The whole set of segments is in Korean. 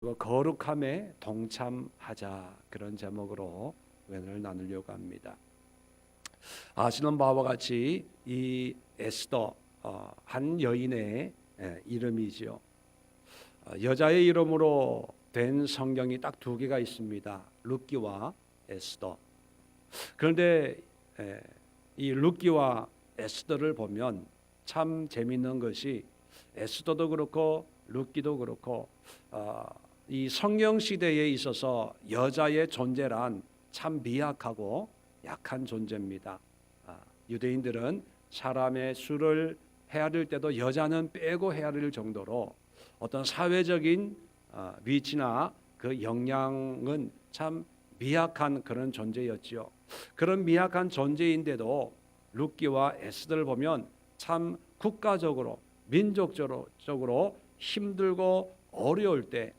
그리고 거룩함에 동참하자, 그런 제목으로 은혜를 나누려고 합니다. 아시는 바와 같이 이 에스더, 한 여인의 이름이지요. 여자의 이름으로 된 성경이 딱 두 개가 있습니다. 룻기와 에스더. 그런데 이 룻기와 에스더를 보면 참 재미있는 것이, 에스더도 그렇고 룻기도 그렇고 이 성경 시대에 있어서 여자의 존재란 참 미약하고 약한 존재입니다. 유대인들은 사람의 수를 헤아릴 때도 여자는 빼고 헤아릴 정도로 어떤 사회적인 위치나 그 역량은 참 미약한 그런 존재였지요. 그런 미약한 존재인데도 룻기와 에스더를 보면 참 국가적으로 민족적으로 힘들고 어려울 때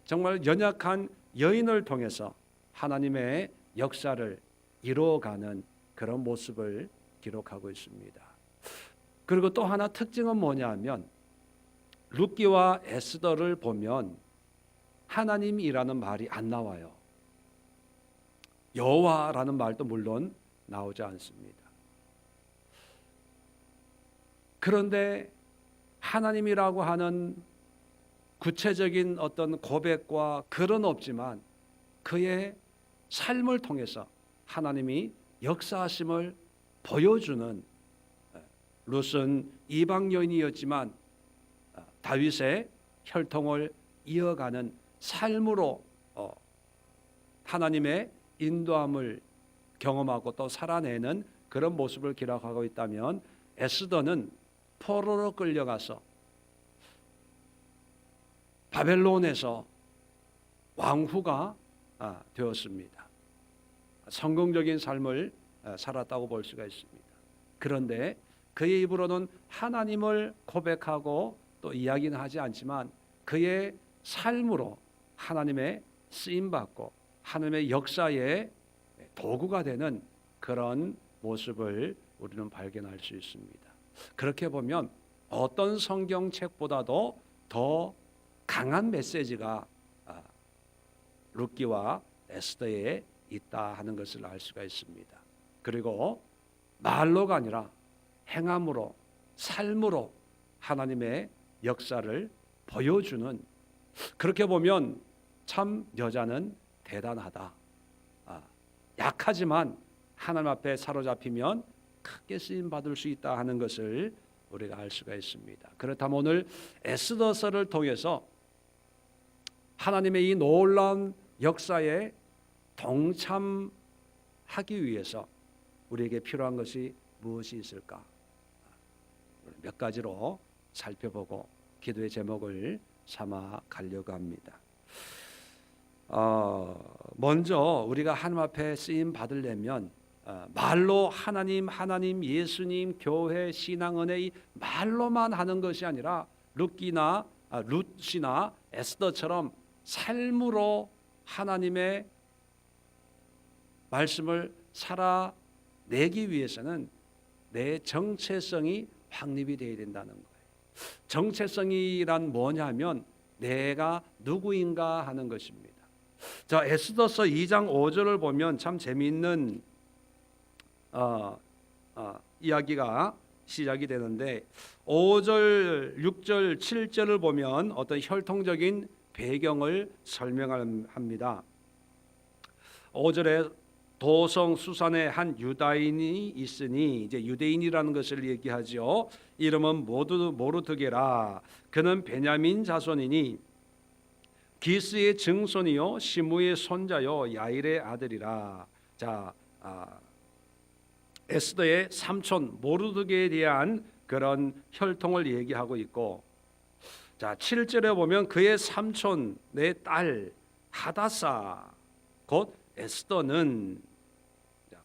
정말 연약한 여인을 통해서 하나님의 역사를 이루어가는 그런 모습을 기록하고 있습니다. 그리고 또 하나 특징은 뭐냐 하면, 룻기와 에스더를 보면 하나님이라는 말이 안 나와요. 여호와라는 말도 물론 나오지 않습니다. 그런데 하나님이라고 하는 구체적인 어떤 고백과 글은 없지만 그의 삶을 통해서 하나님이 역사하심을 보여주는, 룻은 이방 여인이었지만 다윗의 혈통을 이어가는 삶으로 하나님의 인도함을 경험하고 또 살아내는 그런 모습을 기록하고 있다면, 에스더는 포로로 끌려가서 바벨론에서 왕후가 되었습니다. 성공적인 삶을 살았다고 볼 수가 있습니다. 그런데 그의 입으로는 하나님을 고백하고 또 이야기는 하지 않지만 그의 삶으로 하나님의 쓰임받고 하나님의 역사의 도구가 되는 그런 모습을 우리는 발견할 수 있습니다. 그렇게 보면 어떤 성경책보다도 더 강한 메시지가 룻기와 에스더에 있다 하는 것을 알 수가 있습니다. 그리고 말로가 아니라 행함으로, 삶으로 하나님의 역사를 보여주는, 그렇게 보면 참 여자는 대단하다. 약하지만 하나님 앞에 사로잡히면 크게 쓰임 받을 수 있다 하는 것을 우리가 알 수가 있습니다. 그렇다면 오늘 에스더서를 통해서 하나님의 이 놀라운 역사에 동참하기 위해서 우리에게 필요한 것이 무엇이 있을까? 몇 가지로 살펴보고 기도의 제목을 삼아 가려고 합니다. 먼저 우리가 하나님 앞에 쓰임 받으려면 말로 하나님, 예수님, 교회, 신앙, 은혜, 이 말로만 하는 것이 아니라 룻이나 에스더처럼 삶으로 하나님의 말씀을 살아내기 위해서는 내 정체성이 확립이 되어야 된다는 거예요. 정체성이란 뭐냐면 내가 누구인가 하는 것입니다. 자, 에스더서 2장 5절을 보면 참 재미있는 이야기가 시작이 되는데, 5절, 6절, 7절을 보면 어떤 혈통적인 배경을 설명합니다. 5절에 도성 수산에 한 유다인이 있으니, 이제 유대인이라는 것을 얘기하죠. 이름은 모르드게라. 그는 베냐민 자손이니 기스의 증손이요 시므의 손자요 야일의 아들이라. 자, 에스더의 삼촌 모르드게에 대한 그런 혈통을 얘기하고 있고, 자 7절에 보면 그의 삼촌의 딸 하다사 곧 에스더는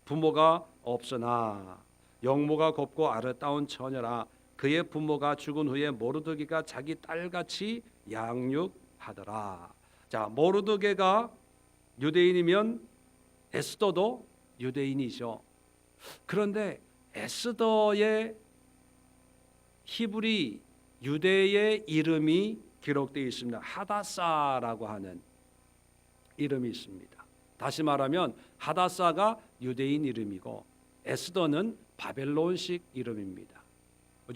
부모가 없으나 영모가 곱고 아름다운 처녀라. 그의 부모가 죽은 후에 모르드게가 자기 딸같이 양육하더라. 자, 모르드게가 유대인이면 에스더도 유대인이죠. 그런데 에스더의 히브리 유대의 이름이 기록되어 있습니다. 하다사라고 하는 이름이 있습니다. 다시 말하면 하다사가 유대인 이름이고 에스더는 바벨론식 이름입니다.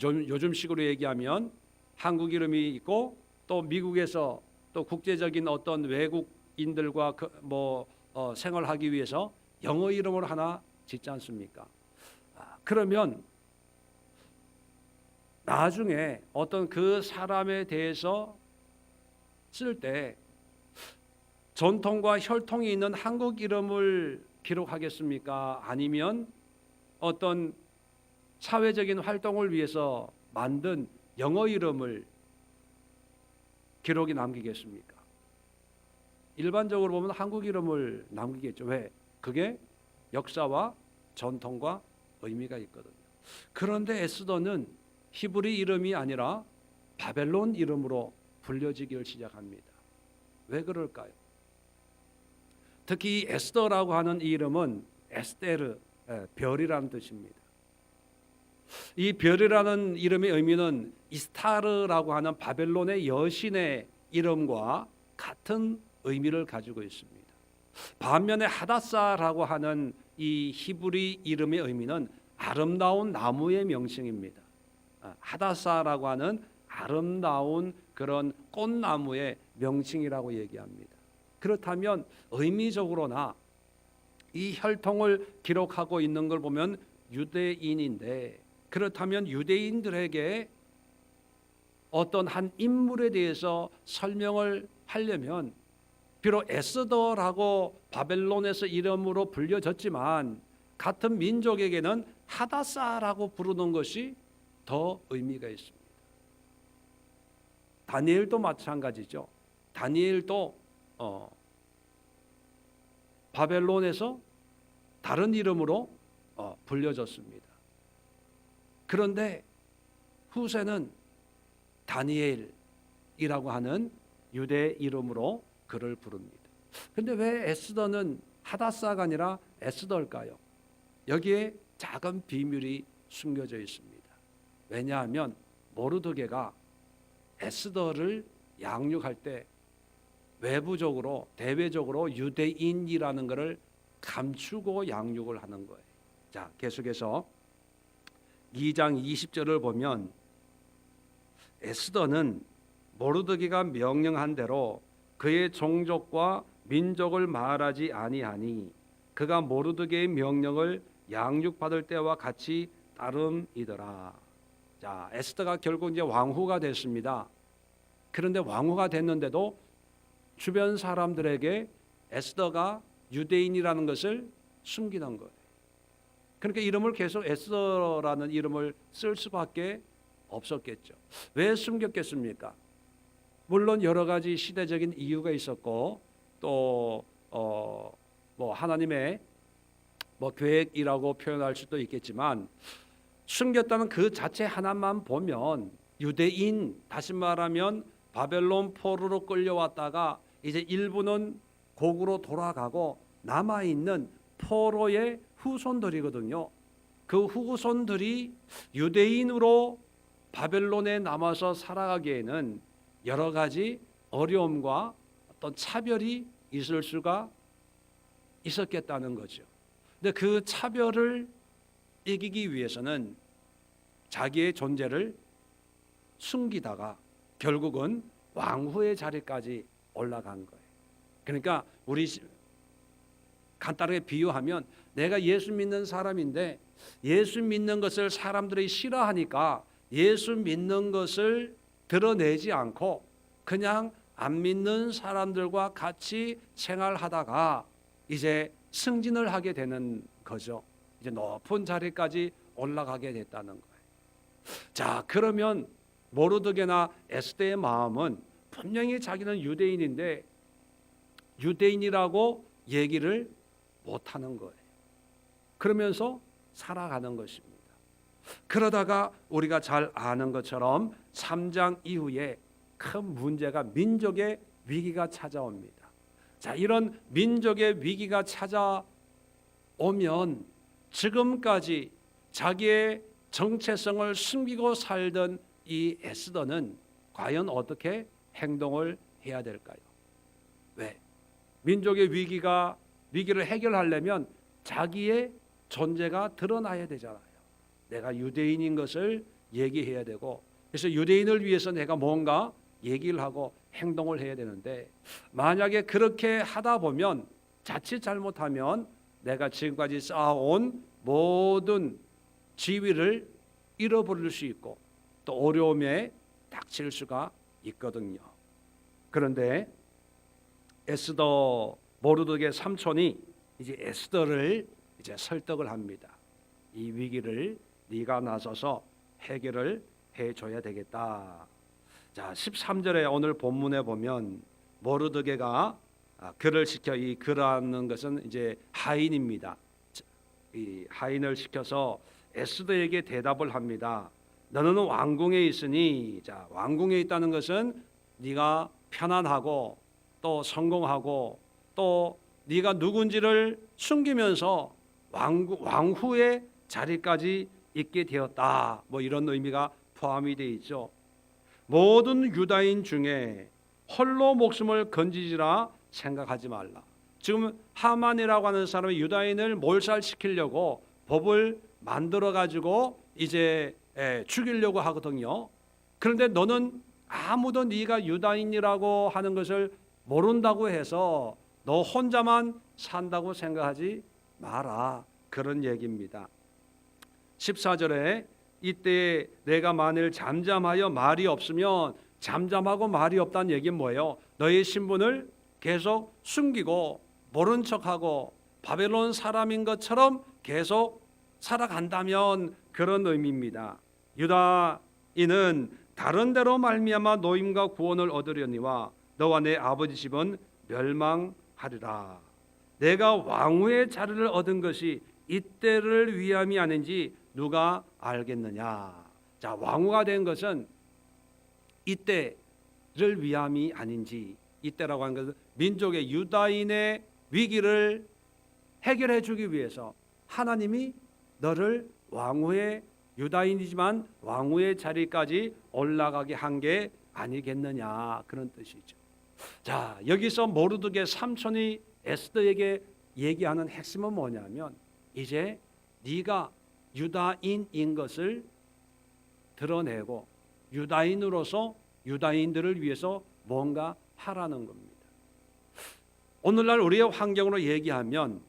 요즘식으로 얘기하면 한국 이름이 있고 또 미국에서 또 국제적인 어떤 외국인들과 생활하기 위해서 영어 이름을 하나 짓지 않습니까? 그러면 나중에 어떤 그 사람에 대해서 쓸 때 전통과 혈통이 있는 한국 이름을 기록하겠습니까? 아니면 어떤 사회적인 활동을 위해서 만든 영어 이름을 기록이 남기겠습니까? 일반적으로 보면 한국 이름을 남기겠죠. 왜? 그게 역사와 전통과 의미가 있거든요. 그런데 에스더는 히브리 이름이 아니라 바벨론 이름으로 불려지기를 시작합니다. 왜 그럴까요? 특히 에스더라고 하는 이 이름은 에스테르, 별이라는 뜻입니다. 이 별이라는 이름의 의미는 이스타르라고 하는 바벨론의 여신의 이름과 같은 의미를 가지고 있습니다. 반면에 하다사라고 하는 이 히브리 이름의 의미는 아름다운 나무의 명칭입니다. 하다사라고 하는 아름다운 그런 꽃나무의 명칭이라고 얘기합니다. 그렇다면 의미적으로나 이 혈통을 기록하고 있는 걸 보면 유대인인데, 그렇다면 유대인들에게 어떤 한 인물에 대해서 설명을 하려면 비록 에스더라고 바벨론에서 이름으로 불려졌지만 같은 민족에게는 하다사라고 부르는 것이 더 의미가 있습니다. 다니엘도 마찬가지죠. 다니엘도 바벨론에서 다른 이름으로 불려졌습니다. 그런데 후세는 다니엘이라고 하는 유대 이름으로 그를 부릅니다. 그런데 왜 에스더는 하다사가 아니라 에스더일까요? 여기에 작은 비밀이 숨겨져 있습니다. 왜냐하면 모르드게가 에스더를 양육할 때 외부적으로 대외적으로 유대인이라는 것을 감추고 양육을 하는 거예요. 자, 계속해서 2장 20절을 보면 에스더는 모르드게가 명령한 대로 그의 종족과 민족을 말하지 아니하니 그가 모르드게의 명령을 양육받을 때와 같이 따름이더라. 자, 에스더가 결국 이제 왕후가 됐습니다. 그런데 왕후가 됐는데도 주변 사람들에게 에스더가 유대인이라는 것을 숨기는 거예요. 그러니까 이름을 계속 에스더라는 이름을 쓸 수밖에 없었겠죠. 왜 숨겼겠습니까? 물론 여러 가지 시대적인 이유가 있었고 또 하나님의 계획이라고 표현할 수도 있겠지만 숨겼다는 그 자체 하나만 보면 유대인, 다시 말하면 바벨론 포로로 끌려왔다가 이제 일부는 고국으로 돌아가고 남아있는 포로의 후손들이거든요. 그 후손들이 유대인으로 바벨론에 남아서 살아가기에는 여러 가지 어려움과 어떤 차별이 있을 수가 있었겠다는 거죠. 근데 그 차별을 이기기 위해서는 자기의 존재를 숨기다가 결국은 왕후의 자리까지 올라간 거예요. 그러니까 우리 간단하게 비유하면 내가 예수 믿는 사람인데 예수 믿는 것을 사람들이 싫어하니까 예수 믿는 것을 드러내지 않고 그냥 안 믿는 사람들과 같이 생활하다가 이제 승진을 하게 되는 거죠. 이제 높은 자리까지 올라가게 됐다는 거예요. 자, 그러면 모르드게나 에스더의 마음은 분명히 자기는 유대인인데 유대인이라고 얘기를 못하는 거예요. 그러면서 살아가는 것입니다. 그러다가 우리가 잘 아는 것처럼 3장 이후에 큰 문제가 민족의 위기가 찾아옵니다. 자, 이런 민족의 위기가 찾아오면 지금까지 자기의 정체성을 숨기고 살던 이 에스더는 과연 어떻게 행동을 해야 될까요? 왜? 민족의 위기를 해결하려면 자기의 존재가 드러나야 되잖아요. 내가 유대인인 것을 얘기해야 되고, 그래서 유대인을 위해서 내가 뭔가 얘기를 하고 행동을 해야 되는데, 만약에 그렇게 하다 보면 자칫 잘못하면 내가 지금까지 쌓아온 모든 지위를 잃어버릴 수 있고 또 어려움에 닥칠 수가 있거든요. 그런데 에스더 모르드게 삼촌이 이제 에스더를 이제 설득을 합니다. 이 위기를 네가 나서서 해결을 해줘야 되겠다. 자, 13절에 오늘 본문에 보면 모르드게가 글을 시켜, 이 글하는 것은 이제 하인입니다. 이 하인을 시켜서 에스더에게 대답을 합니다. 너는 왕궁에 있으니, 자, 왕궁에 있다는 것은 네가 편안하고 또 성공하고 또 네가 누군지를 숨기면서 왕후의 자리까지 있게 되었다. 뭐 이런 의미가 포함이 되어 있죠. 모든 유다인 중에 홀로 목숨을 건지지라 생각하지 말라. 지금 하만이라고 하는 사람이 유다인을 몰살시키려고 법을 만들어 가지고 이제 죽이려고 하거든요. 그런데 너는 아무도 네가 유다인이라고 하는 것을 모른다고 해서 너 혼자만 산다고 생각하지 마라. 그런 얘기입니다. 14절에 이때 내가 만일 잠잠하여 말이 없으면, 잠잠하고 말이 없다는 얘기는 뭐예요? 너의 신분을 계속 숨기고 모른 척하고 바벨론 사람인 것처럼 계속 살아간다면 그런 의미입니다. 유다인은 다른 데로 말미암아 노임과 구원을 얻으려니와 너와 내 아버지 집은 멸망하리라. 내가 왕후의 자리를 얻은 것이 이때를 위함이 아닌지 누가 알겠느냐. 자, 왕후가 된 것은 이때를 위함이 아닌지, 이때라고 하는 것은 민족의 유다인의 위기를 해결해 주기 위해서 하나님이 너를 왕후의, 유다인이지만 왕후의 자리까지 올라가게 한 게 아니겠느냐, 그런 뜻이죠. 자, 여기서 모르드게 삼촌이 에스더에게 얘기하는 핵심은 뭐냐면, 이제 네가 유다인인 것을 드러내고 유다인으로서 유다인들을 위해서 뭔가 하라는 겁니다. 오늘날 우리의 환경으로 얘기하면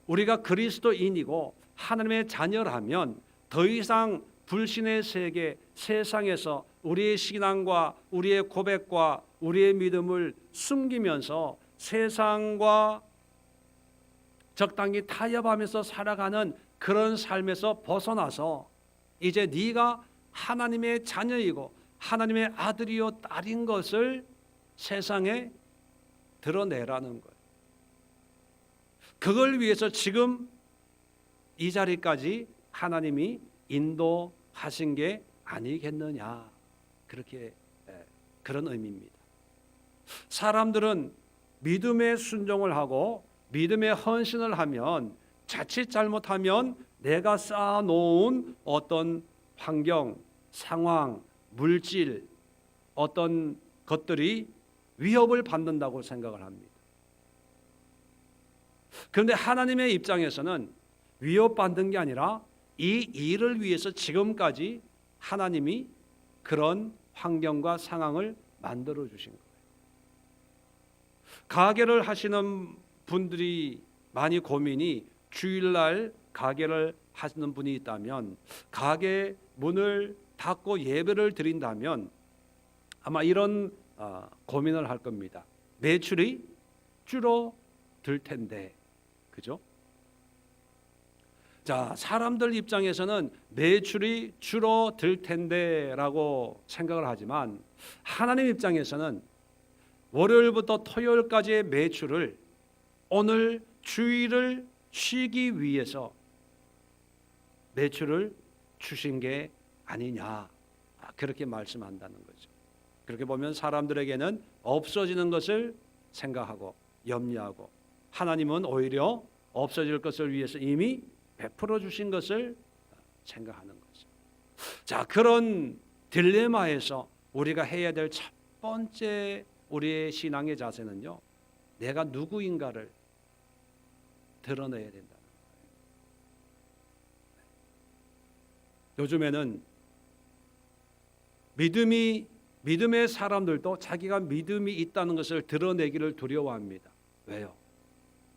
우리가 그리스도인이고 하나님의 자녀라면 더 이상 불신의 세계, 세상에서 우리의 신앙과 우리의 고백과 우리의 믿음을 숨기면서 세상과 적당히 타협하면서 살아가는 그런 삶에서 벗어나서 이제 네가 하나님의 자녀이고 하나님의 아들이요 딸인 것을 세상에 드러내라는 거예요. 그걸 위해서 지금 이 자리까지 하나님이 인도하신 게 아니겠느냐, 그렇게 그런 의미입니다. 사람들은 믿음의 순종을 하고 믿음의 헌신을 하면 자칫 잘못하면 내가 쌓아놓은 어떤 환경, 상황, 물질, 어떤 것들이 위협을 받는다고 생각을 합니다. 그런데 하나님의 입장에서는 위협받는 게 아니라 이 일을 위해서 지금까지 하나님이 그런 환경과 상황을 만들어 주신 거예요. 가게를 하시는 분들이 많이 고민이, 주일날 가게를 하시는 분이 있다면 가게 문을 닫고 예배를 드린다면 아마 이런 고민을 할 겁니다. 매출이 줄어들 텐데, 그죠? 자, 사람들 입장에서는 매출이 줄어들 텐데라고 생각을 하지만 하나님 입장에서는 월요일부터 토요일까지의 매출을 오늘 주일을 쉬기 위해서 매출을 주신 게 아니냐, 그렇게 말씀한다는 거죠. 그렇게 보면 사람들에게는 없어지는 것을 생각하고 염려하고, 하나님은 오히려 없어질 것을 위해서 이미 베풀어 주신 것을 생각하는 거죠. 자, 그런 딜레마에서 우리가 해야 될 첫 번째 우리의 신앙의 자세는요, 내가 누구인가를 드러내야 된다는 거예요. 요즘에는 믿음의 사람들도 자기가 믿음이 있다는 것을 드러내기를 두려워합니다. 왜요?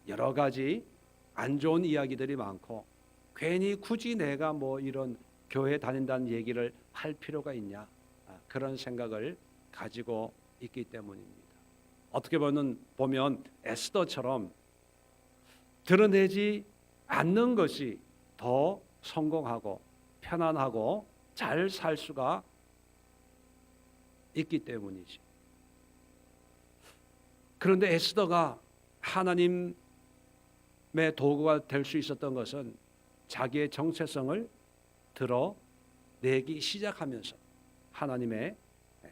여러 가지 안 좋은 이야기들이 많고, 괜히 굳이 내가 뭐 이런 교회 다닌다는 얘기를 할 필요가 있냐, 그런 생각을 가지고 있기 때문입니다. 어떻게 보면 에스더처럼 드러내지 않는 것이 더 성공하고 편안하고 잘 살 수가 있기 때문이지. 그런데 에스더가 하나님의 도구가 될 수 있었던 것은 자기의 정체성을 드러내기 시작하면서 하나님의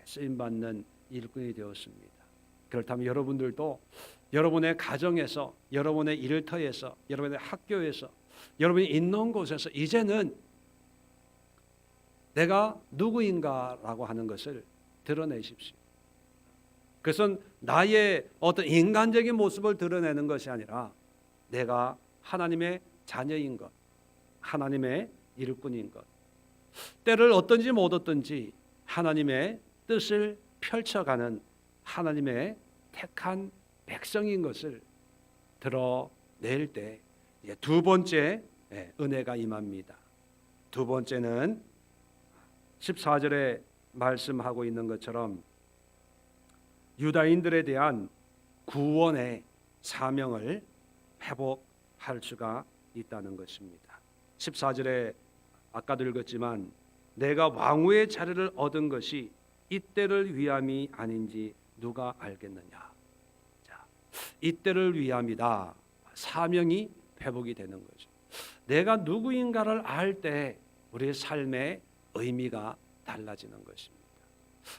쓰임받는 일꾼이 되었습니다. 그렇다면 여러분들도 여러분의 가정에서, 여러분의 일터에서, 여러분의 학교에서, 여러분이 있는 곳에서 이제는 내가 누구인가라고 하는 것을 드러내십시오. 그것은 나의 어떤 인간적인 모습을 드러내는 것이 아니라 내가 하나님의 자녀인 것, 하나님의 일꾼인 것, 때를 얻든지 못 얻든지 하나님의 뜻을 펼쳐가는 하나님의 택한 백성인 것을 드러낼 때 두 번째 은혜가 임합니다. 두 번째는 14절에 말씀하고 있는 것처럼 유다인들에 대한 구원의 사명을 회복할 수가 있다는 것입니다. 14절에 아까도 읽었지만 내가 왕후의 자리를 얻은 것이 이때를 위함이 아닌지 누가 알겠느냐. 자, 이때를 위함이다. 사명이 회복이 되는 거죠. 내가 누구인가를 알 때 우리의 삶의 의미가 달라지는 것입니다.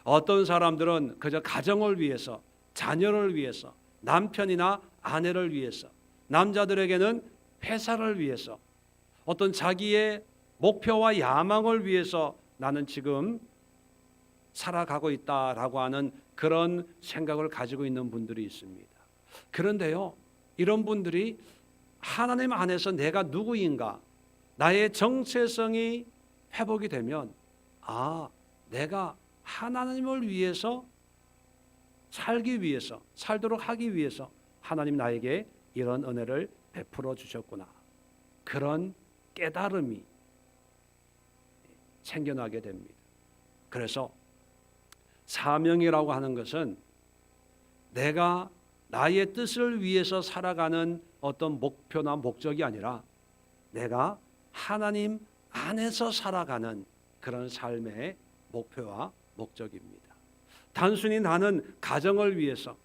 어떤 사람들은 그저 가정을 위해서, 자녀를 위해서, 남편이나 아내를 위해서, 남자들에게는 회사를 위해서, 어떤 자기의 목표와 야망을 위해서 나는 지금 살아가고 있다라고 하는 그런 생각을 가지고 있는 분들이 있습니다. 그런데요, 이런 분들이 하나님 안에서 내가 누구인가, 나의 정체성이 회복이 되면 내가 하나님을 위해서 살기 위해서, 살도록 하기 위해서 하나님 나에게 이런 은혜를 베풀어 주셨구나, 그런 깨달음이 생겨나게 됩니다. 그래서 사명이라고 하는 것은 내가 나의 뜻을 위해서 살아가는 어떤 목표나 목적이 아니라 내가 하나님 안에서 살아가는 그런 삶의 목표와 목적입니다. 단순히 나는 가정을 위해서,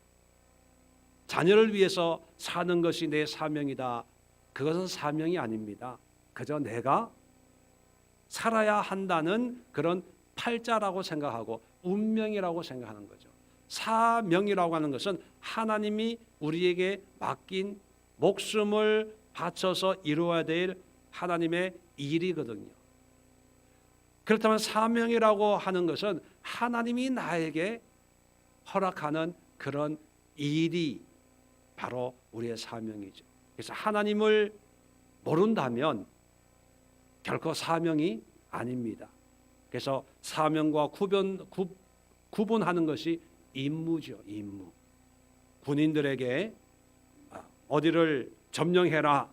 자녀를 위해서 사는 것이 내 사명이다. 그것은 사명이 아닙니다. 그저 내가 살아야 한다는 그런 팔자라고 생각하고 운명이라고 생각하는 거죠. 사명이라고 하는 것은 하나님이 우리에게 맡긴 목숨을 바쳐서 이루어야 될 하나님의 일이거든요. 그렇다면 사명이라고 하는 것은 하나님이 나에게 허락하는 그런 일이 바로 우리의 사명이죠. 그래서 하나님을 모른다면 결코 사명이 아닙니다. 그래서 사명과 구분하는 것이 임무죠. 임무. 군인들에게 어디를 점령해라,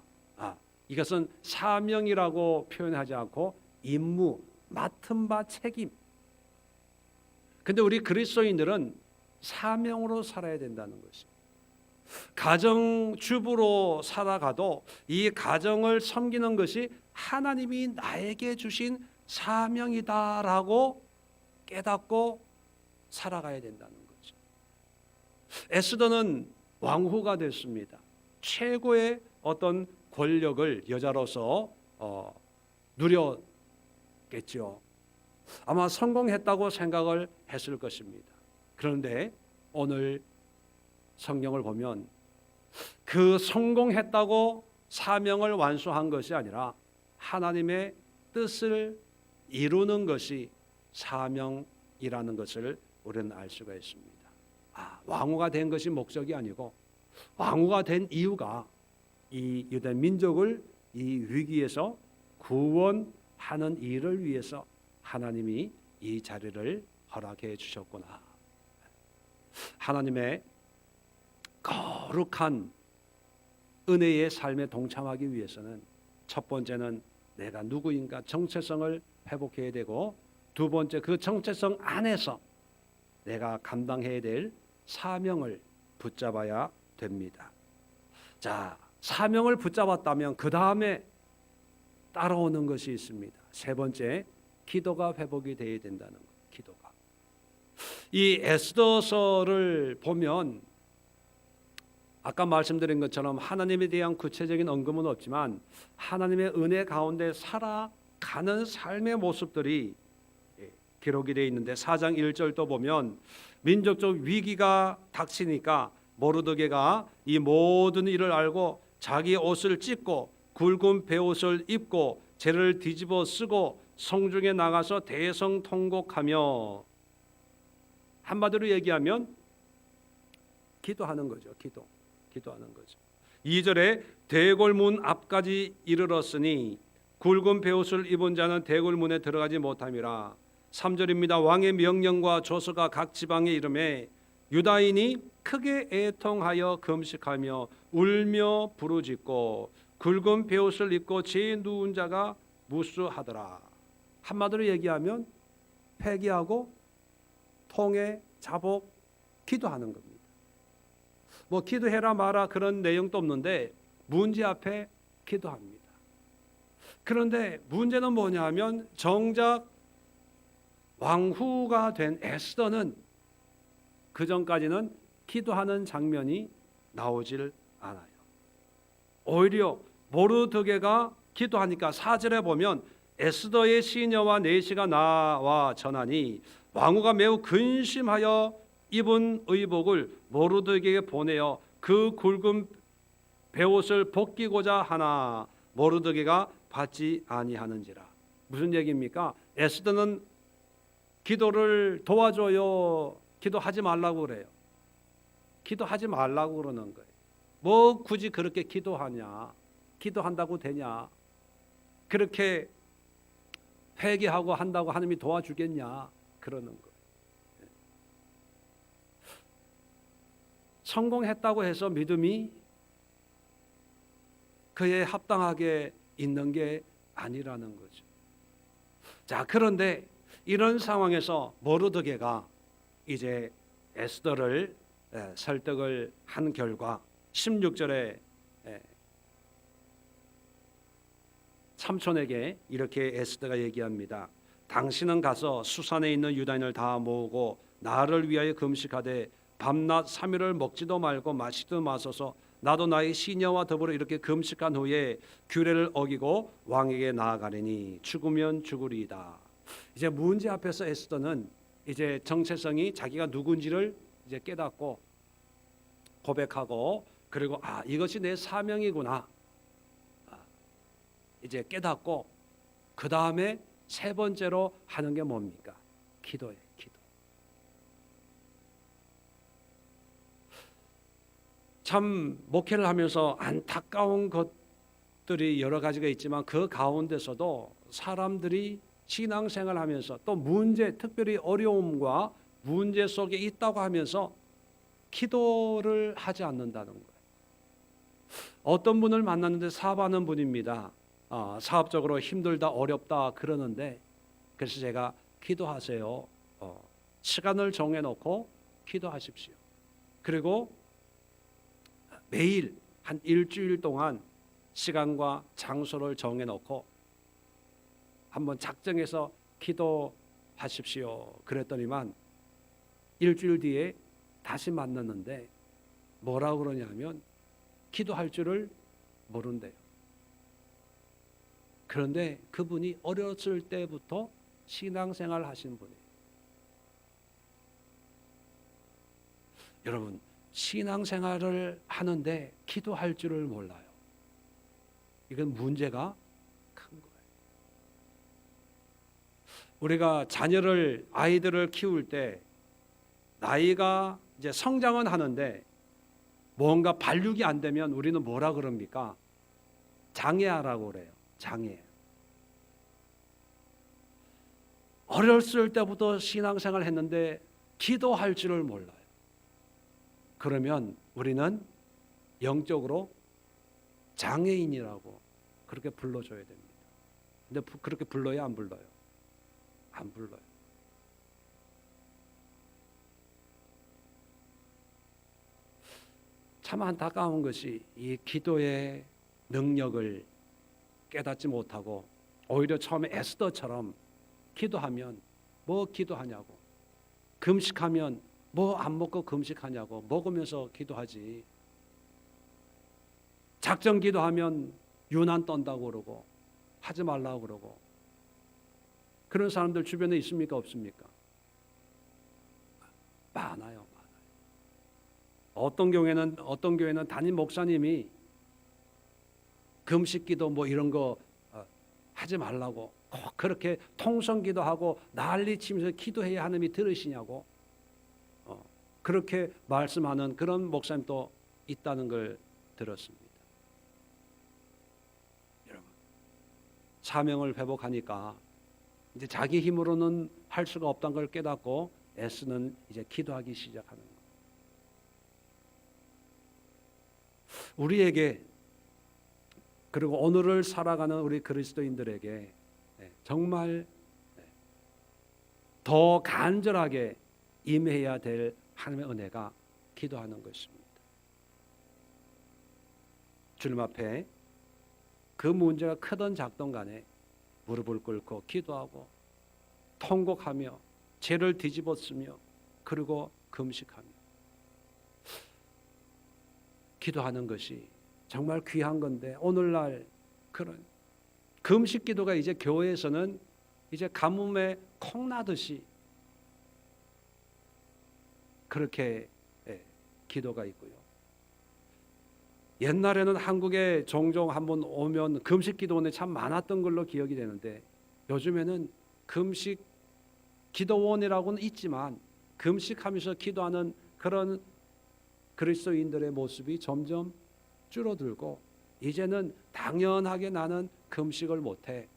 이것은 사명이라고 표현하지 않고 임무, 맡은 바 책임. 근데 우리 그리스도인들은 사명으로 살아야 된다는 것입니다. 가정주부로 살아가도 이 가정을 섬기는 것이 하나님이 나에게 주신 사명이다라고 깨닫고 살아가야 된다는 거죠. 에스더는 왕후가 됐습니다. 최고의 어떤 권력을 여자로서 누렸겠죠. 아마 성공했다고 생각을 했을 것입니다. 그런데 오늘 성경을 보면 그 성공했다고 사명을 완수한 것이 아니라 하나님의 뜻을 이루는 것이 사명이라는 것을 우리는 알 수가 있습니다. 왕후가 된 것이 목적이 아니고 왕후가 된 이유가 이 유대 민족을 이 위기에서 구원하는 일을 위해서 하나님이 이 자리를 허락해 주셨구나. 하나님의 거룩한 은혜의 삶에 동참하기 위해서는 첫 번째는 내가 누구인가 정체성을 회복해야 되고, 두 번째 그 정체성 안에서 내가 감당해야 될 사명을 붙잡아야 됩니다. 자, 사명을 붙잡았다면 그 다음에 따라오는 것이 있습니다. 세 번째, 기도가 회복이 되어야 된다는 것. 기도가. 이 에스더서를 보면 아까 말씀드린 것처럼 하나님에 대한 구체적인 언급은 없지만 하나님의 은혜 가운데 살아가는 삶의 모습들이 기록이 되어 있는데, 4장 1절도 보면 민족적 위기가 닥치니까 모르드게가 이 모든 일을 알고 자기 옷을 찢고 굵은 베옷을 입고 재를 뒤집어 쓰고 성중에 나가서 대성통곡하며, 한마디로 얘기하면 기도하는 거죠. 기도하는 거죠. 2절에 대궐문 앞까지 이르렀으니 굵은 베옷을 입은 자는 대궐문에 들어가지 못함이라. 3절입니다. 왕의 명령과 조서가 각 지방에 이르매 유다인이 크게 애통하여 금식하며 울며 부르짖고 굵은 베옷을 입고 죄 누운 자가 무수하더라. 한마디로 얘기하면 회개하고 통해 자복 기도하는 겁니다. 뭐 기도해라 마라 그런 내용도 없는데 문제 앞에 기도합니다. 그런데 문제는 뭐냐 하면 정작 왕후가 된 에스더는 그 전까지는 기도하는 장면이 나오질 않아요. 오히려 모르드게가 기도하니까 4절에 보면 에스더의 시녀와 내시가 나와 전하니 왕후가 매우 근심하여 입은 의복을 모르드게에게 보내어 그 굵은 베옷을 벗기고자 하나 모르드게가 받지 아니하는지라. 무슨 얘기입니까? 에스더는 기도를 도와줘요. 기도하지 말라고 그래요. 기도하지 말라고 그러는 거예요. 뭐 굳이 그렇게 기도하냐? 기도한다고 되냐? 그렇게 회개하고 한다고 하나님이 도와주겠냐? 그러는 거예요. 성공했다고 해서 믿음이 그에 합당하게 있는 게 아니라는 거죠. 자, 그런데 이런 상황에서 모르드게가 이제 에스더를 설득을 한 결과 16절에 삼촌에게 이렇게 에스더가 얘기합니다. 당신은 가서 수산에 있는 유다인을 다 모으고 나를 위하여 금식하되 밤낮 3일을 먹지도 말고 마시지도 마소서. 나도 나의 시녀와 더불어 이렇게 금식한 후에 규례를 어기고 왕에게 나아가리니 죽으면 죽으리이다. 이제 문제 앞에서 에스더는 이제 정체성이 자기가 누군지를 이제 깨닫고 고백하고, 그리고 이것이 내 사명이구나 이제 깨닫고, 그 다음에 세 번째로 하는 게 뭡니까? 기도예요. 기도. 참 목회를 하면서 안타까운 것들이 여러 가지가 있지만 그 가운데서도 사람들이 신앙생활 하면서 또 문제, 특별히 어려움과 문제 속에 있다고 하면서 기도를 하지 않는다는 거예요. 어떤 분을 만났는데 사업하는 분입니다. 사업적으로 힘들다 어렵다 그러는데, 그래서 제가 기도하세요. 시간을 정해놓고 기도하십시오. 그리고 매일 한 일주일 동안 시간과 장소를 정해놓고 한번 작정해서 기도하십시오. 그랬더니만 일주일 뒤에 다시 만났는데 뭐라고 그러냐면 기도할 줄을 모른대요. 그런데 그분이 어렸을 때부터 신앙생활 하신 분이에요. 여러분, 신앙생활을 하는데 기도할 줄을 몰라요. 이건 문제가 큰 거예요. 우리가 아이들을 키울 때 나이가 이제 성장은 하는데 뭔가 발육이 안 되면 우리는 뭐라 그럽니까? 장애아라고 그래요. 장애. 어렸을 때부터 신앙생활 했는데 기도할 줄을 몰라요. 그러면 우리는 영적으로 장애인이라고 그렇게 불러줘야 됩니다. 근데 그렇게 불러요, 안 불러요? 안 불러요. 참 안타까운 것이 이 기도의 능력을 깨닫지 못하고 오히려 처음에 에스더처럼 기도하면 뭐 기도하냐고, 금식하면 뭐 안 먹고 금식하냐고, 먹으면서 기도하지. 작정 기도하면 유난 떤다고 그러고 하지 말라고 그러고. 그런 사람들 주변에 있습니까, 없습니까? 많아요. 어떤 교회는 담임 목사님이 금식기도 뭐 이런 거 하지 말라고 꼭 그렇게 통성기도하고 난리치면서 기도해야 하느님이 들으시냐고 그렇게 말씀하는 그런 목사님도 있다는 걸 들었습니다. 여러분, 사명을 회복하니까 이제 자기 힘으로는 할 수가 없다는 걸 깨닫고 애쓰는 이제 기도하기 시작하는 거예요. 우리에게 그리고 오늘을 살아가는 우리 그리스도인들에게 정말 더 간절하게 임해야 될 하나님의 은혜가 기도하는 것입니다. 주님 앞에 그 문제가 크든 작든 간에 무릎을 꿇고 기도하고 통곡하며 죄를 뒤집어쓰며 그리고 금식하며 기도하는 것이 정말 귀한 건데 오늘날 그런 금식 기도가 이제 교회에서는 이제 가뭄에 콩나듯이 그렇게 기도가 있고요. 옛날에는 한국에 종종 한번 오면 금식 기도원에 참 많았던 걸로 기억이 되는데 요즘에는 금식 기도원이라고는 있지만 금식하면서 기도하는 그런 그리스도인들의 모습이 점점 줄어들고 이제는 당연하게 나는 금식을 못해.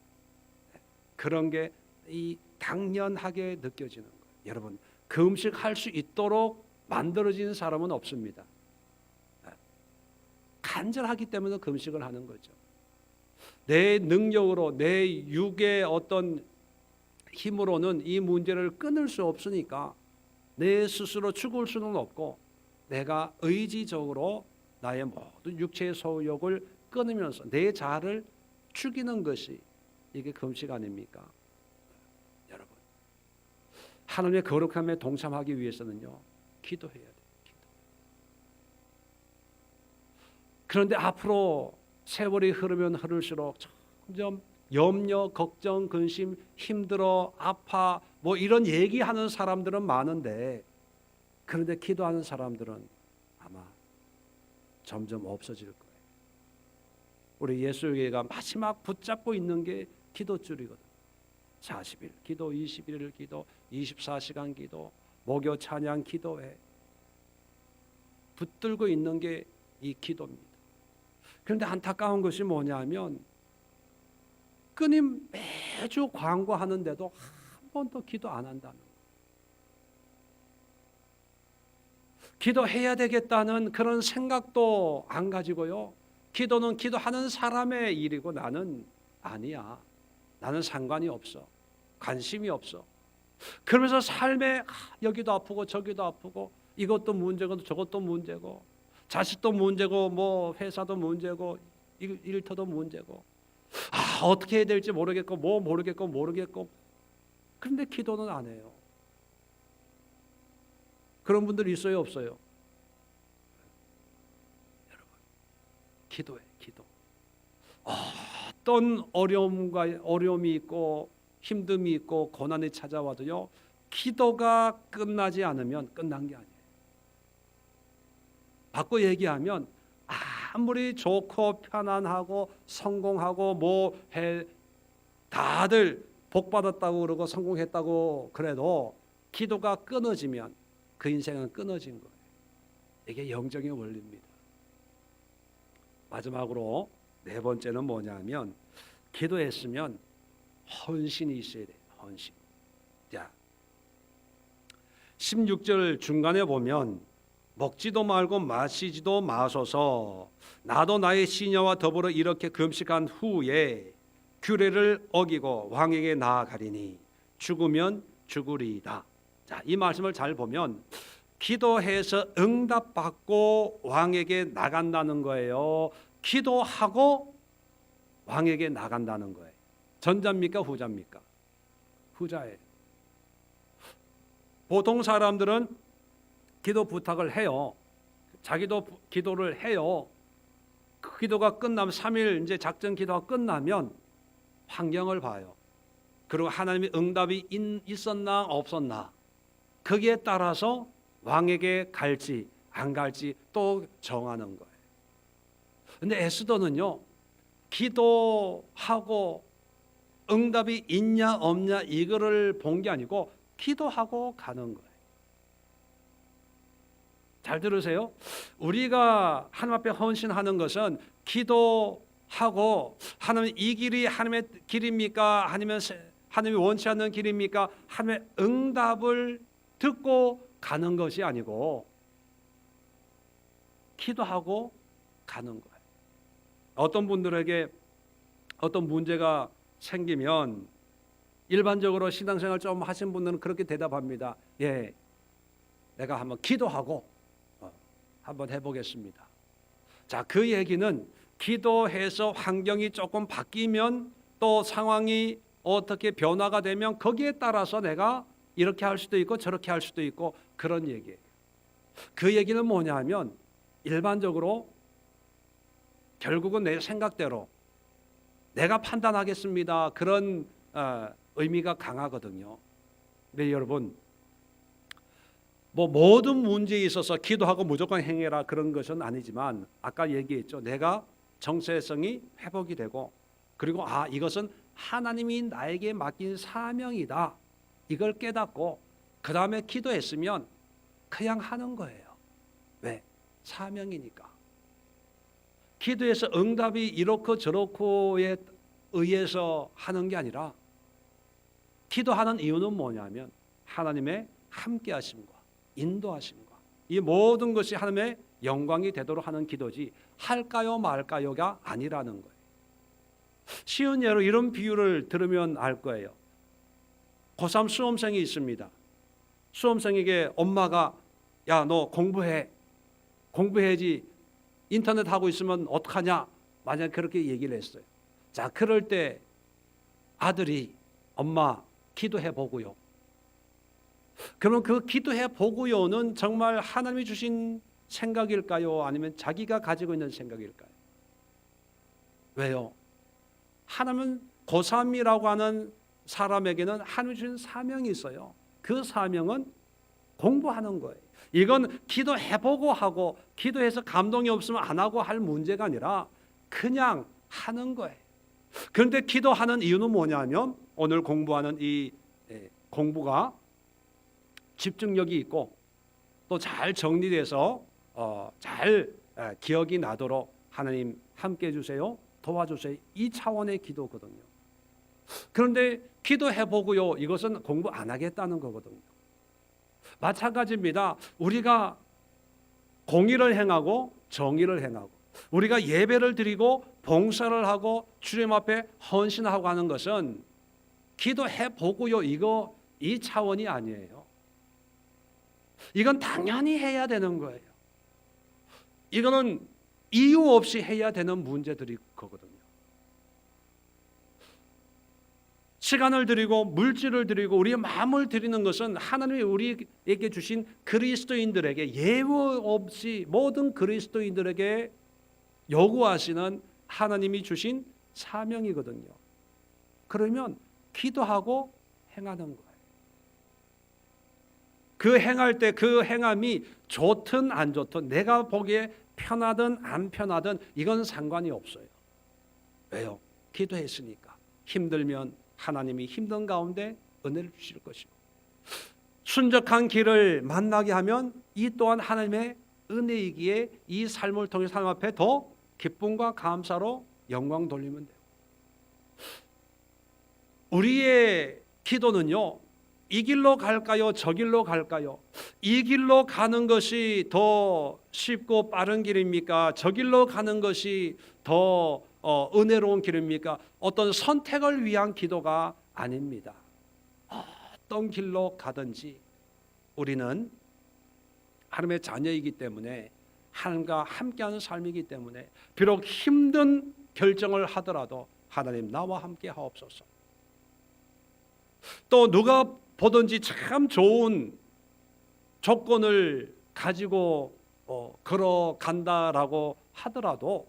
그런 게 이 당연하게 느껴지는 거예요. 여러분, 금식할 수 있도록 만들어진 사람은 없습니다. 간절하기 때문에 금식을 하는 거죠. 내 능력으로 내 육의 어떤 힘으로는 이 문제를 끊을 수 없으니까 내 스스로 죽을 수는 없고 내가 의지적으로 나의 모든 육체의 소욕을 끊으면서 내 자아를 죽이는 것이 이게 금식 아닙니까? 여러분, 하나님의 거룩함에 동참하기 위해서는요 기도해야 돼요. 기도. 그런데 앞으로 세월이 흐르면 흐를수록 점점 염려, 걱정, 근심, 힘들어, 아파 뭐 이런 얘기하는 사람들은 많은데 그런데 기도하는 사람들은 아마 점점 없어질 거예요. 우리 예수교회가 마지막 붙잡고 있는 게 기도줄이거든. 40일 기도, 21일 기도, 24시간 기도, 목요 찬양 기도회. 붙들고 있는 게 이 기도입니다. 그런데 안타까운 것이 뭐냐면 끊임 매주 광고하는데도 한 번도 기도 안 한다는 거예요. 기도해야 되겠다는 그런 생각도 안 가지고요. 기도는 기도하는 사람의 일이고 나는 아니야. 나는 상관이 없어. 관심이 없어. 그러면서 삶에 여기도 아프고 저기도 아프고 이것도 문제고 저것도 문제고 자식도 문제고 뭐 회사도 문제고 일터도 문제고 어떻게 해야 될지 모르겠고 뭐 모르겠고 그런데 기도는 안 해요. 그런 분들 있어요, 없어요? 여러분, 기도해, 기도. 어떤 어려움이 있고 힘듦이 있고 고난이 찾아와도요, 기도가 끝나지 않으면 끝난 게 아니에요. 바꿔 얘기하면 아무리 좋고 편안하고 성공하고 뭐 해 다들 복 받았다고 그러고 성공했다고 그래도 기도가 끊어지면 그 인생은 끊어진 거예요. 이게 영적인 원리입니다. 마지막으로 네 번째는 뭐냐면 기도했으면 헌신이 있어야 돼요. 헌신. 자, 16절 중간에 보면 먹지도 말고 마시지도 마소서 나도 나의 시녀와 더불어 이렇게 금식한 후에 규례를 어기고 왕에게 나아가리니 죽으면 죽으리이다. 자, 이 말씀을 잘 보면 기도해서 응답받고 왕에게 나간다는 거예요. 기도하고 왕에게 나간다는 거예요. 전자입니까 후자입니까? 후자예요. 보통 사람들은 기도 부탁을 해요. 자기도 기도를 해요. 그 기도가 끝나면 3일 이제 작전 기도가 끝나면 환경을 봐요. 그리고 하나님의 응답이 있었나 없었나 거기에 따라서 왕에게 갈지 안 갈지 또 정하는 거예요. 근데 에스더는요, 기도하고 응답이 있냐 없냐 이거를 본 게 아니고 기도하고 가는 거예요. 잘 들으세요. 우리가 하나님 앞에 헌신하는 것은 기도하고 하나님 이 길이 하나님의 길입니까? 아니면 하나님이 원치 않는 길입니까? 하나님의 응답을 듣고 가는 것이 아니고 기도하고 가는 거예요. 어떤 분들에게 어떤 문제가 생기면 일반적으로 신앙생활 좀 하신 분들은 그렇게 대답합니다. 예, 내가 한번 기도하고 한번 해보겠습니다. 자, 그 얘기는 기도해서 환경이 조금 바뀌면 또 상황이 어떻게 변화가 되면 거기에 따라서 내가 이렇게 할 수도 있고 저렇게 할 수도 있고 그런 얘기예요. 그 얘기는 뭐냐면 일반적으로 결국은 내 생각대로 내가 판단하겠습니다. 그런 의미가 강하거든요. 근데 여러분, 뭐 모든 문제에 있어서 기도하고 무조건 행해라 그런 것은 아니지만 아까 얘기했죠. 내가 정체성이 회복이 되고 그리고 이것은 하나님이 나에게 맡긴 사명이다. 이걸 깨닫고 그 다음에 기도했으면 그냥 하는 거예요. 왜? 사명이니까. 기도해서 응답이 이렇고 저렇고에 의해서 하는 게 아니라 기도하는 이유는 뭐냐면 하나님의 함께 하심과 인도하심과 이 모든 것이 하나님의 영광이 되도록 하는 기도지 할까요 말까요가 아니라는 거예요. 쉬운 예로 이런 비유를 들으면 알 거예요. 고3 수험생이 있습니다. 수험생에게 엄마가 야, 너 공부해야지 인터넷 하고 있으면 어떡하냐 만약 그렇게 얘기를 했어요. 자, 그럴 때 아들이 엄마 기도해 보고요. 그러면 그 기도해 보고요는 정말 하나님이 주신 생각일까요? 아니면 자기가 가지고 있는 생각일까요? 왜요? 하나님은 고3이라고 하는 사람에게는 하나님이 주신 사명이 있어요. 그 사명은 공부하는 거예요. 이건 기도해보고 하고 기도해서 감동이 없으면 안 하고 할 문제가 아니라 그냥 하는 거예요. 그런데 기도하는 이유는 뭐냐면 오늘 공부하는 이 공부가 집중력이 있고 또 잘 정리돼서 잘 기억이 나도록 하나님 함께 해주세요. 도와주세요. 이 차원의 기도거든요. 그런데 기도해보고요. 이것은 공부 안 하겠다는 거거든요. 마찬가지입니다. 우리가 공의를 행하고 정의를 행하고 우리가 예배를 드리고 봉사를 하고 주님 앞에 헌신하고 하는 것은 기도해보고요. 이 차원이 아니에요. 이건 당연히 해야 되는 거예요. 이거는 이유 없이 해야 되는 문제들이 거거든요. 시간을 드리고 물질을 드리고 우리의 마음을 드리는 것은 하나님이 우리에게 주신 그리스도인들에게 예외 없이 모든 그리스도인들에게 요구하시는 하나님이 주신 사명이거든요. 그러면 기도하고 행하는 거예요. 그 행할 때 그 행함이 좋든 안 좋든 내가 보기에 편하든 안 편하든 이건 상관이 없어요. 왜요? 기도했으니까. 힘들면 하나님이 힘든 가운데 은혜를 주실 것이고 순적한 길을 만나게 하면 이 또한 하나님의 은혜이기에 이 삶을 통해 하나님 앞에 더 기쁨과 감사로 영광 돌리면 돼요. 우리의 기도는요, 이 길로 갈까요? 저 길로 갈까요? 이 길로 가는 것이 더 쉽고 빠른 길입니까? 저 길로 가는 것이 더 은혜로운 길입니까? 어떤 선택을 위한 기도가 아닙니다. 어떤 길로 가든지 우리는 하나님의 자녀이기 때문에 하나님과 함께하는 삶이기 때문에 비록 힘든 결정을 하더라도 하나님 나와 함께 하옵소서. 또 누가 보든지 참 좋은 조건을 가지고 걸어간다라고 하더라도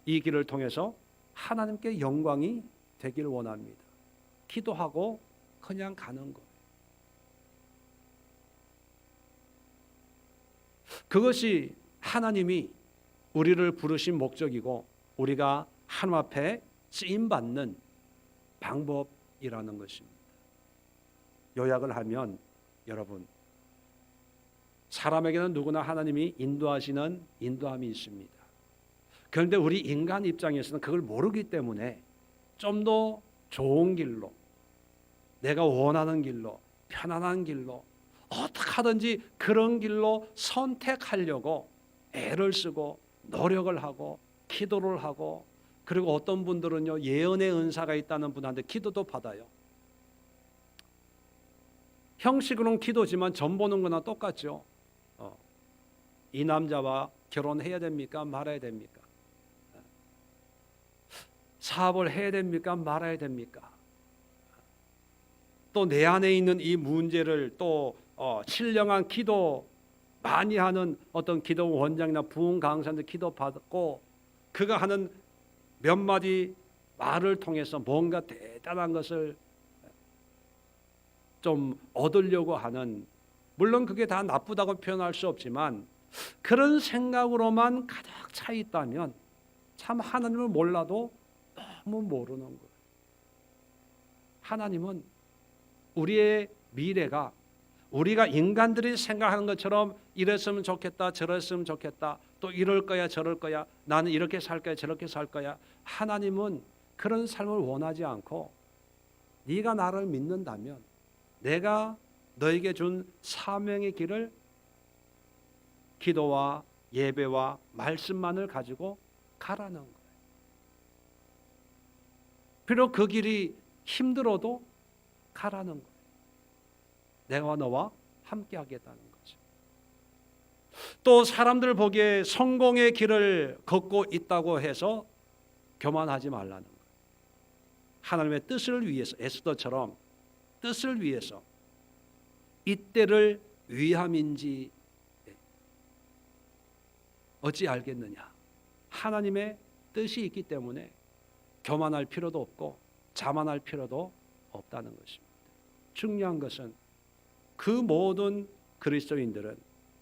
이 길을 통해서 하나님께 영광이 되길 원합니다. 기도하고 그냥 가는 것. 그것이 하나님이 우리를 부르신 목적이고 우리가 하나님 앞에 쓰임받는 방법이라는 것입니다. 요약을 하면 여러분, 사람에게는 누구나 하나님이 인도하시는 인도함이 있습니다. 그런데 우리 인간 입장에서는 그걸 모르기 때문에 좀 더 좋은 길로, 내가 원하는 길로, 편안한 길로, 어떻게 하든지 그런 길로 선택하려고 애를 쓰고 노력을 하고 기도를 하고, 그리고 어떤 분들은요 예언의 은사가 있다는 분한테 기도도 받아요. 형식으로는 기도지만 전 보는 거나 똑같죠. 이 남자와 결혼해야 됩니까? 말아야 됩니까? 사업을 해야 됩니까? 말아야 됩니까? 또 내 안에 있는 이 문제를 또 신령한 기도 많이 하는 어떤 기도 원장이나 부흥 강사한테 기도 받고 그가 하는 몇 마디 말을 통해서 뭔가 대단한 것을 좀 얻으려고 하는, 물론 그게 다 나쁘다고 표현할 수 없지만 그런 생각으로만 가득 차 있다면 참 하나님을 몰라도 너무 모르는 거예요. 하나님은 우리의 미래가 우리가 인간들이 생각하는 것처럼 이랬으면 좋겠다, 저랬으면 좋겠다, 또 이럴 거야, 저럴 거야, 나는 이렇게 살 거야, 저렇게 살 거야. 하나님은 그런 삶을 원하지 않고 네가 나를 믿는다면 내가 너에게 준 사명의 길을 기도와 예배와 말씀만을 가지고 가라는 거예요. 비록 그 길이 힘들어도 가라는 거예요. 내가 너와 함께 하겠다는 거죠. 또 사람들 보기에 성공의 길을 걷고 있다고 해서 교만하지 말라는 거예요. 하나님의 뜻을 위해서, 에스더처럼 뜻을 위해서 이때를 위함인지 어찌 알겠느냐. 하나님의 뜻이 있기 때문에 교만할 필요도 없고 자만할 필요도 없다는 것입니다. 중요한 것은 그 모든 그리스도인들은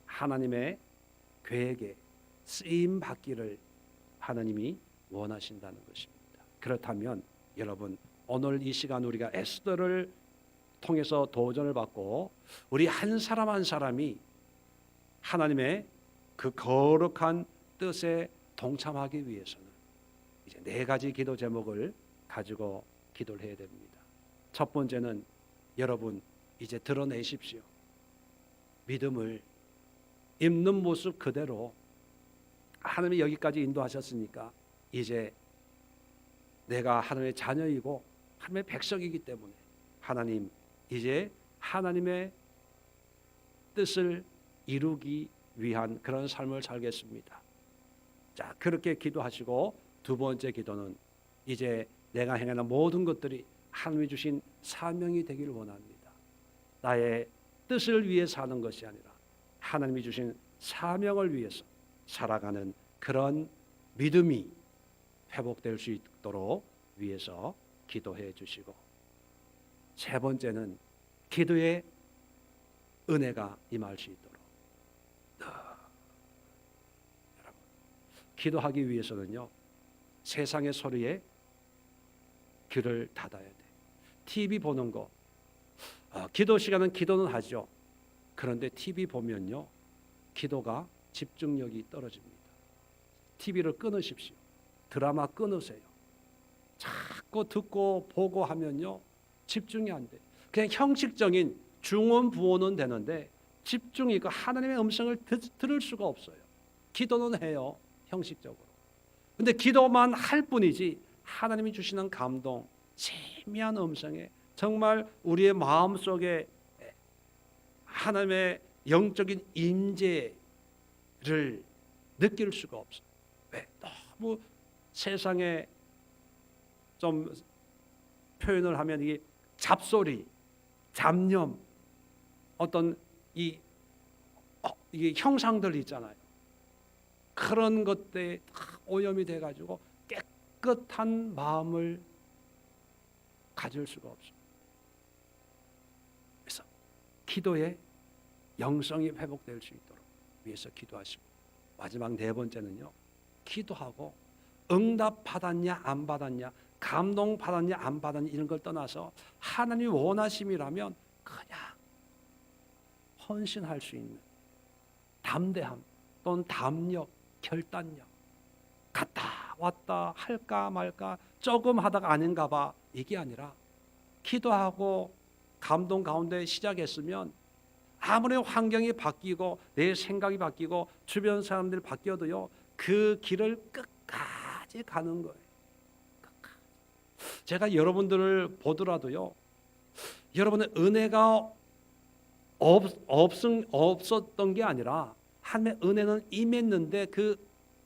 하나님의 계획에 쓰임 받기를 하나님이 원하신다는 것입니다. 그렇다면 여러분, 오늘 이 시간 우리가 에스더를 통해서 도전을 받고 우리 한 사람 한 사람이 하나님의 그 거룩한 뜻에 동참하기 위해서는 이제 4가지 기도 제목을 가지고 기도를 해야 됩니다. 첫 번째는 여러분 이제 드러내십시오. 믿음을 있는 모습 그대로 하나님이 여기까지 인도하셨으니까 이제 내가 하나님의 자녀이고 하나님의 백성이기 때문에 하나님 이제 하나님의 뜻을 이루기 위한 그런 삶을 살겠습니다. 자, 그렇게 기도하시고 두 번째 기도는 이제 내가 행하는 모든 것들이 하나님이 주신 사명이 되기를 원합니다. 나의 뜻을 위해 사는 것이 아니라 하나님이 주신 사명을 위해서 살아가는 그런 믿음이 회복될 수 있도록 위해서 기도해 주시고, 세 번째는 기도의 은혜가 임할 수 있도록. 여러분, 기도하기 위해서는요 세상의 소리에 귀를 닫아야 돼. TV 보는 거, 기도 시간은 기도는 하죠. 그런데 TV 보면요, 기도가 집중력이 떨어집니다. TV를 끊으십시오. 드라마 끊으세요. 자꾸 듣고 보고 하면요, 집중이 안 돼. 그냥 형식적인 중언부언은 되는데 집중이 그 하나님의 음성을 들을 수가 없어요. 기도는 해요, 형식적으로. 근데 기도만 할 뿐이지 하나님이 주시는 감동, 세미한 음성에 정말 우리의 마음속에 하나님의 영적인 임재를 느낄 수가 없어요. 왜? 너무 세상에 좀 표현을 하면 이게 잡소리, 잡념, 어떤 이게 형상들 있잖아요. 그런 것들에 다 오염이 돼가지고 깨끗한 마음을 가질 수가 없어요. 그래서 기도의 영성이 회복될 수 있도록 위해서 기도하시고, 마지막 네 번째는요, 기도하고 응답 받았냐 안 받았냐, 감동 받았냐 안 받았냐 이런 걸 떠나서 하나님이 원하심이라면 그냥 헌신할 수 있는 담대함 또는 담력, 결단력, 갔다 왔다 할까 말까 조금 하다가 아닌가 봐, 이게 아니라 기도하고 감동 가운데 시작했으면 아무리 환경이 바뀌고 내 생각이 바뀌고 주변 사람들이 바뀌어도요, 그 길을 끝까지 가는 거예요. 끝까지. 제가 여러분들을 보더라도요, 여러분의 은혜가 없었던 게 아니라 하나님의 은혜는 임했는데 그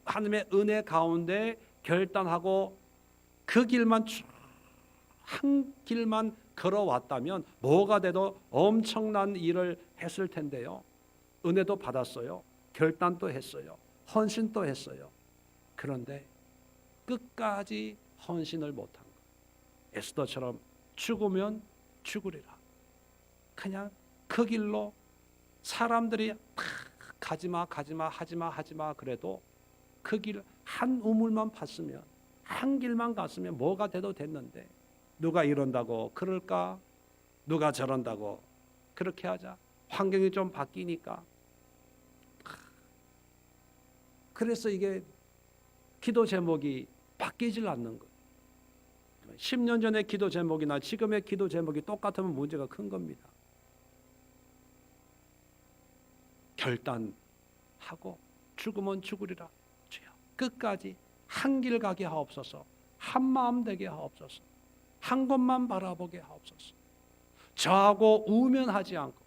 하나님의 은혜 가운데 결단하고 그 길만 한 길만 걸어왔다면 뭐가 돼도 엄청난 일을 했을 텐데요. 은혜도 받았어요. 결단도 했어요. 헌신도 했어요. 그런데 끝까지 헌신을 못한 거예요. 에스더처럼 죽으면 죽으리라. 그냥 그 길로 사람들이 가지마 하지마 그래도 그 길 한 우물만 팠으면, 한 길만 갔으면 뭐가 돼도 됐는데, 누가 이런다고 그럴까, 누가 저런다고 그렇게 하자, 환경이 좀 바뀌니까. 그래서 이게 기도 제목이 바뀌질 않는 거예요. 10년 전의 기도 제목이나 지금의 기도 제목이 똑같으면 문제가 큰 겁니다. 결단하고 죽으면 죽으리라. 주여, 끝까지 한 길 가게 하옵소서. 한 마음 되게 하옵소서. 한 곳만 바라보게 하옵소서. 저하고 우면하지 않고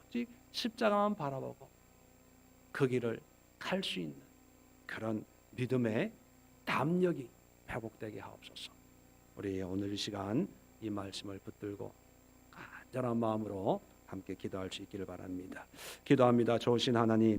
오직 십자가만 바라보고 그 길을 갈 수 있는 그런 믿음의 담력이 회복되게 하옵소서. 우리 오늘 이 시간 이 말씀을 붙들고 간절한 마음으로 함께 기도할 수 있기를 바랍니다. 기도합니다. 좋으신 하나님,